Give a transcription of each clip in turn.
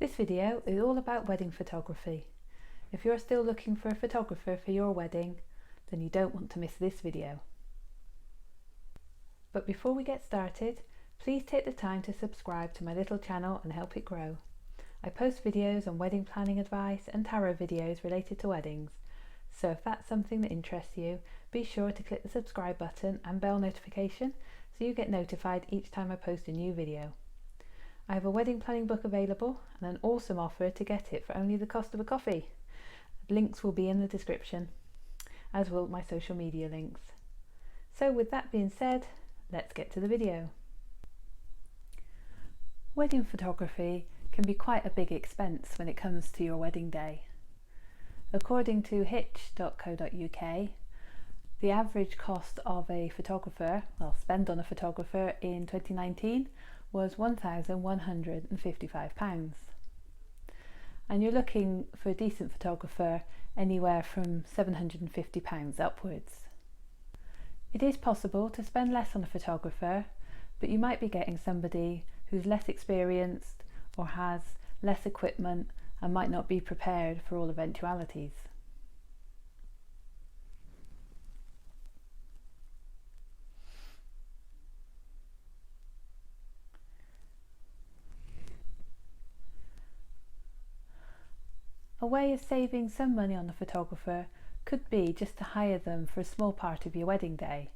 This video is all about wedding photography. If you're still looking for a photographer for your wedding, then you don't want to miss this video. But before we get started, please take the time to subscribe to my little channel and help it grow. I post videos on wedding planning advice and tarot videos related to weddings, so if that's something that interests you, be sure to click the subscribe button and bell notification so you get notified each time I post a new video. I have a wedding planning book available and an awesome offer to get it for only the cost of a coffee. Links will be in the description, as will my social media links. So with that being said, let's get to the video. Wedding photography can be quite a big expense when it comes to your wedding day. According to hitch.co.uk, the average cost of a photographer, spend on a photographer in 2019 was £1,155. And you're looking for a decent photographer anywhere from £750 upwards. It is possible to spend less on a photographer, but you might be getting somebody who's less experienced or has less equipment and might not be prepared for all eventualities. A way of saving some money on a photographer could be just to hire them for a small part of your wedding day.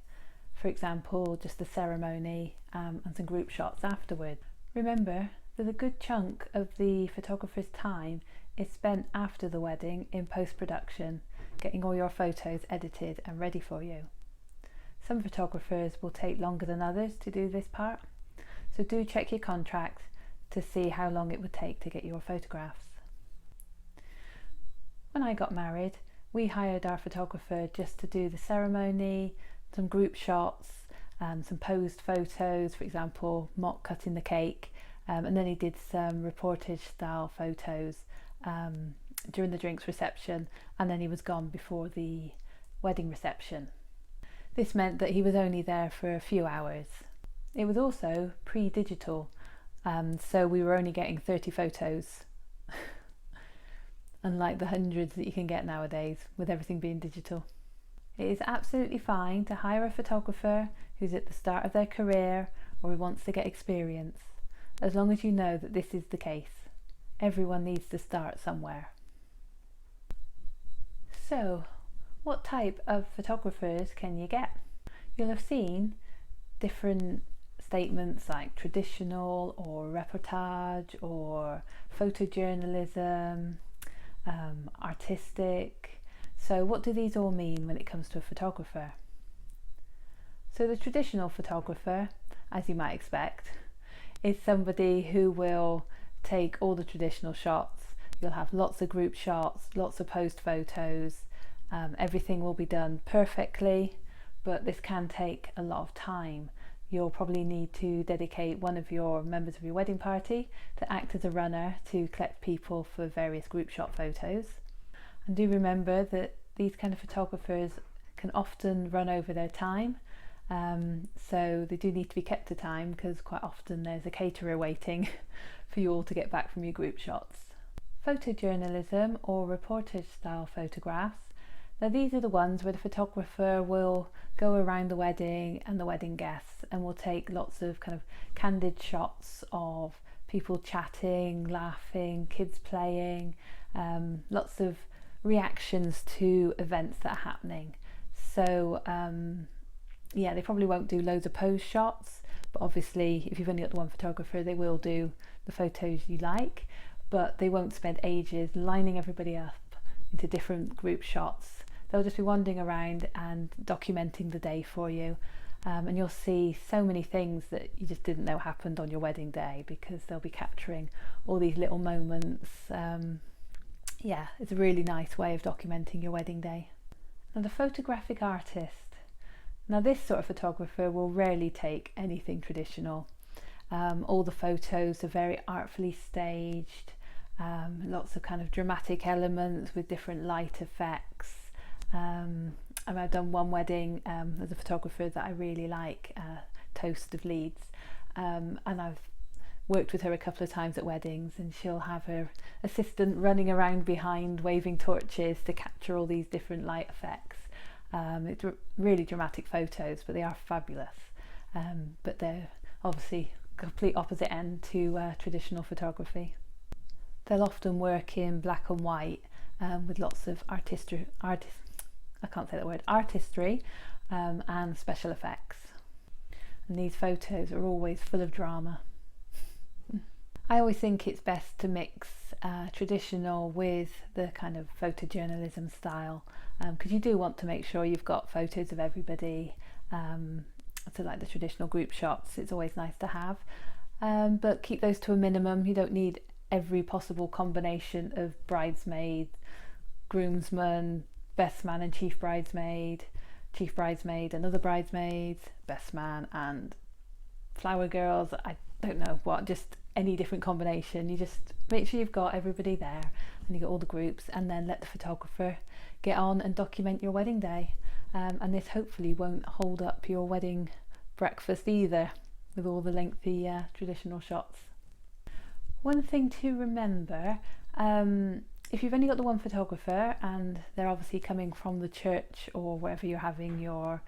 For example, just the ceremony and some group shots afterward. Remember that a good chunk of the photographer's time is spent after the wedding in post-production, getting all your photos edited and ready for you. Some photographers will take longer than others to do this part, so do check your contract to see how long it would take to get your photographs. When I got married, we hired our photographer just to do the ceremony, some group shots, some posed photos, for example, mock cutting the cake, and then he did some reportage style photos during the drinks reception, and then he was gone before the wedding reception. This meant that he was only there for a few hours. It was also pre-digital, so we were only getting 30 photos. Unlike the hundreds that you can get nowadays with everything being digital. It is absolutely fine to hire a photographer who's at the start of their career or who wants to get experience, as long as you know that this is the case. Everyone needs to start somewhere. So, what type of photographers can you get? You'll have seen different statements like traditional or reportage or photojournalism, artistic. So what do these all mean when it comes to a photographer? So the traditional photographer, as you might expect, is somebody who will take all the traditional shots. You'll have lots of group shots, lots of post photos, everything will be done perfectly, but this can take a lot of time. You'll probably need to dedicate one of your members of your wedding party to act as a runner to collect people for various group shot photos. And do remember that these kind of photographers can often run over their time, so they do need to be kept to time because quite often there's a caterer waiting for you all to get back from your group shots. Photojournalism or reportage style photographs. Now these are the ones where the photographer will go around the wedding and the wedding guests and will take lots of kind of candid shots of people chatting, laughing, kids playing, lots of reactions to events that are happening. So yeah, they probably won't do loads of pose shots, but obviously if you've only got the one photographer, they will do the photos you like, but they won't spend ages lining everybody up into different group shots. They'll just be wandering around and documenting the day for you, and you'll see so many things that you just didn't know happened on your wedding day because they'll be capturing all these little moments. Yeah, it's a really nice way of documenting your wedding day. Now the photographic artist. Now this sort of photographer will rarely take anything traditional. All the photos are very artfully staged, lots of kind of dramatic elements with different light effects. And I've done one wedding as a photographer that I really like, Toast of Leeds, and I've worked with her a couple of times at weddings, and she'll have her assistant running around behind waving torches to capture all these different light effects. It's really dramatic photos, but they are fabulous. But they're obviously complete opposite end to traditional photography. They'll often work in black and white with lots of artistry and special effects. And these photos are always full of drama. I always think it's best to mix traditional with the kind of photojournalism style, because you do want to make sure you've got photos of everybody. So like the traditional group shots, it's always nice to have, but keep those to a minimum. You don't need every possible combination of bridesmaid, groomsman, best man and chief bridesmaid, another bridesmaid, best man and flower girls. I don't know what, just any different combination. You just make sure you've got everybody there and you got all the groups, and then let the photographer get on and document your wedding day. And this hopefully won't hold up your wedding breakfast either, with all the lengthy traditional shots. One thing to remember, if you've only got the one photographer and they're obviously coming from the church or wherever you're having your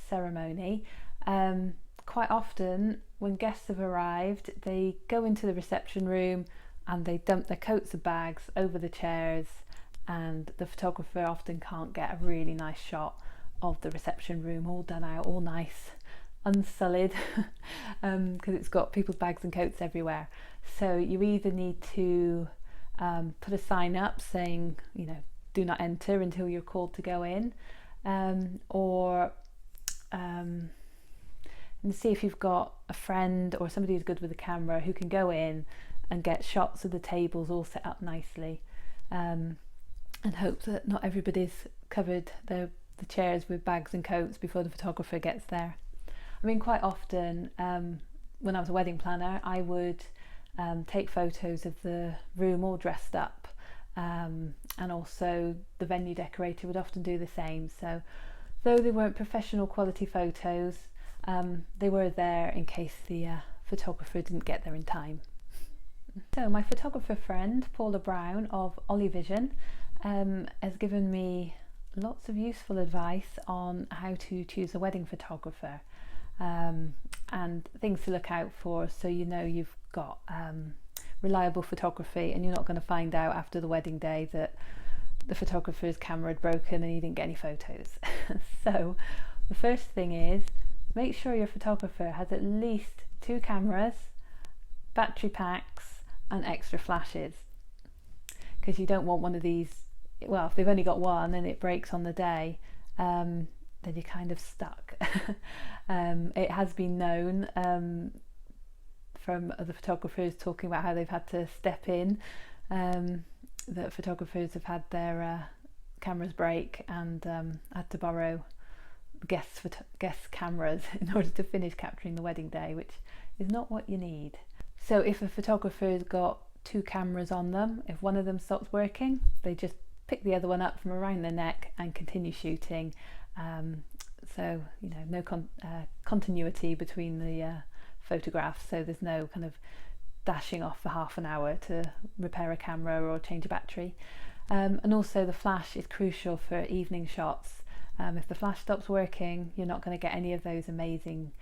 ceremony, quite often when guests have arrived, they go into the reception room and they dump their coats and bags over the chairs, and the photographer often can't get a really nice shot of the reception room all done out, all nice, unsullied, because it's got people's bags and coats everywhere. So you either need to put a sign up saying, you know, do not enter until you're called to go in, or and see if you've got a friend or somebody who's good with a camera who can go in and get shots of the tables all set up nicely, and hope that not everybody's covered the chairs with bags and coats before the photographer gets there. I mean, quite often when I was a wedding planner, I would take photos of the room all dressed up, and also the venue decorator would often do the same. So though they weren't professional quality photos, they were there in case the photographer didn't get there in time. So my photographer friend Paula Brown of Olivision has given me lots of useful advice on how to choose a wedding photographer, and things to look out for, so you know you've got reliable photography and you're not going to find out after the wedding day that the photographer's camera had broken and he didn't get any photos. So the first thing is, make sure your photographer has at least 2 cameras, battery packs and extra flashes, because you don't want one of these, well, if they've only got one and it breaks on the day, then you're kind of stuck. It has been known from other photographers talking about how they've had to step in, that photographers have had their cameras break and had to borrow guest cameras in order to finish capturing the wedding day, which is not what you need. So if a photographer's got 2 cameras on them, if one of them stops working, they just pick the other one up from around the neck and continue shooting. So you know, no continuity between the photographs, so there's no kind of dashing off for half an hour to repair a camera or change a battery. And also the flash is crucial for evening shots. If the flash stops working, you're not going to get any of those amazing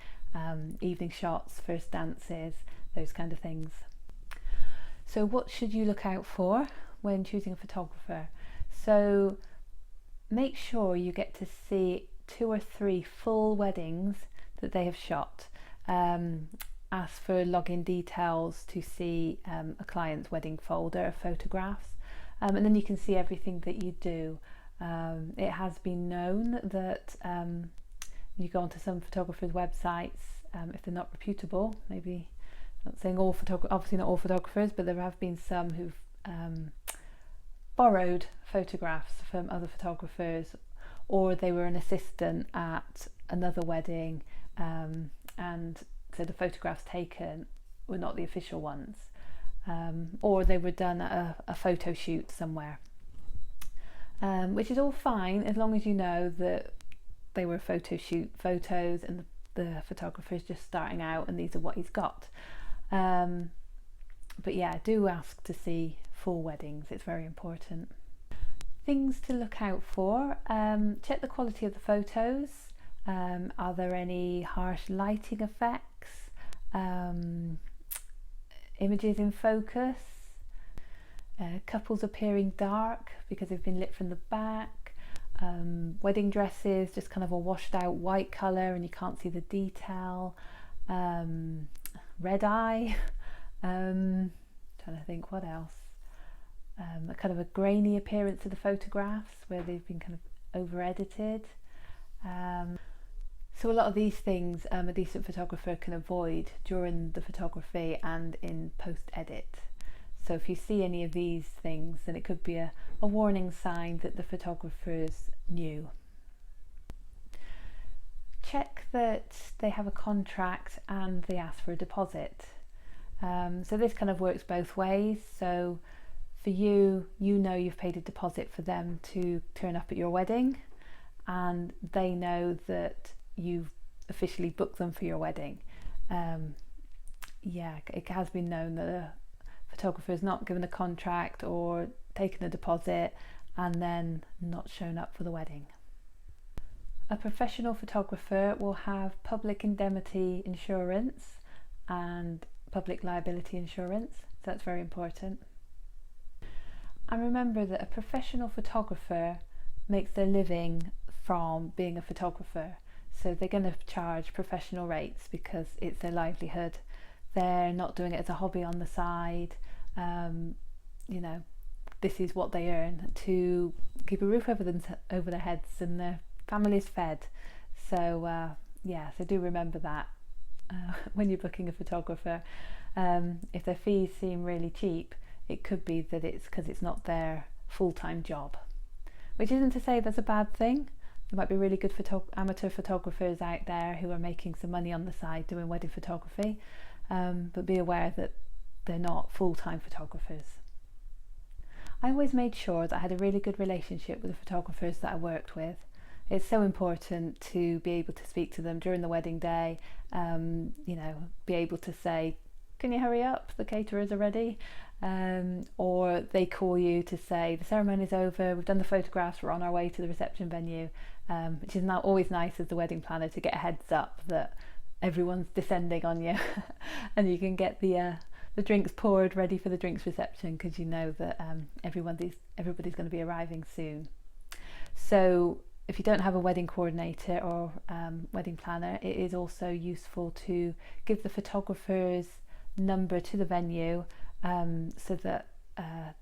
evening shots, first dances, those kind of things. So what should you look out for when choosing a photographer? So make sure you get to see 2 or 3 full weddings that they have shot. Ask for login details to see a client's wedding folder of photographs, and then you can see everything that you do. It has been known that you go onto some photographers' websites, if they're not reputable, maybe not saying all obviously not all photographers, but there have been some who've borrowed photographs from other photographers, or they were an assistant at another wedding, and so the photographs taken were not the official ones, or they were done at a photo shoot somewhere, which is all fine as long as you know that they were photo shoot photos and the photographer is just starting out and these are what he's got. But yeah, do ask to see full weddings, it's very important. Things to look out for, check the quality of the photos. Are there any harsh lighting effects? Images in focus? Couples appearing dark because they've been lit from the back? Wedding dresses just kind of a washed out white colour and you can't see the detail? Red eye? Trying to think what else. A kind of a grainy appearance of the photographs where they've been kind of over edited. So a lot of these things a decent photographer can avoid during the photography and in post edit. So if you see any of these things, then it could be a warning sign that the photographers knew. Check that they have a contract and they ask for a deposit. So this kind of works both ways. So for you, you know you've paid a deposit for them to turn up at your wedding, and they know that you've officially booked them for your wedding. Yeah, it has been known that a photographer is not given a contract or taken a deposit and then not shown up for the wedding. A professional photographer will have public indemnity insurance and public liability insurance, so that's very important. And remember that a professional photographer makes their living from being a photographer, so they're going to charge professional rates because it's their livelihood. They're not doing it as a hobby on the side. You know, this is what they earn to keep a roof over their heads and their families fed. So yeah, so do remember that when you're booking a photographer. If their fees seem really cheap, it could be that it's because it's not their full-time job, which isn't to say that's a bad thing. There might be really good amateur photographers out there who are making some money on the side doing wedding photography, but be aware that they're not full-time photographers. I always made sure that I had a really good relationship with the photographers that I worked with. It's so important to be able to speak to them during the wedding day, you know, be able to say, can you hurry up, the caterers are ready? Or they call you to say the ceremony's over, we've done the photographs, we're on our way to the reception venue, which is now always nice as the wedding planner to get a heads up that everyone's descending on you and you can get the drinks poured ready for the drinks reception because you know that everybody's going to be arriving soon. So if you don't have a wedding coordinator or wedding planner, it is also useful to give the photographer's number to the venue so that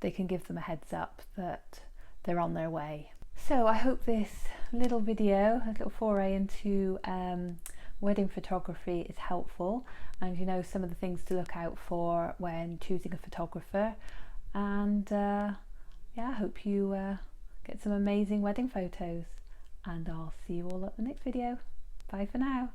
they can give them a heads up that they're on their way. So I hope this little video, a little foray into wedding photography is helpful, and you know some of the things to look out for when choosing a photographer. And yeah, I hope you get some amazing wedding photos, and I'll see you all at the next video. Bye for now.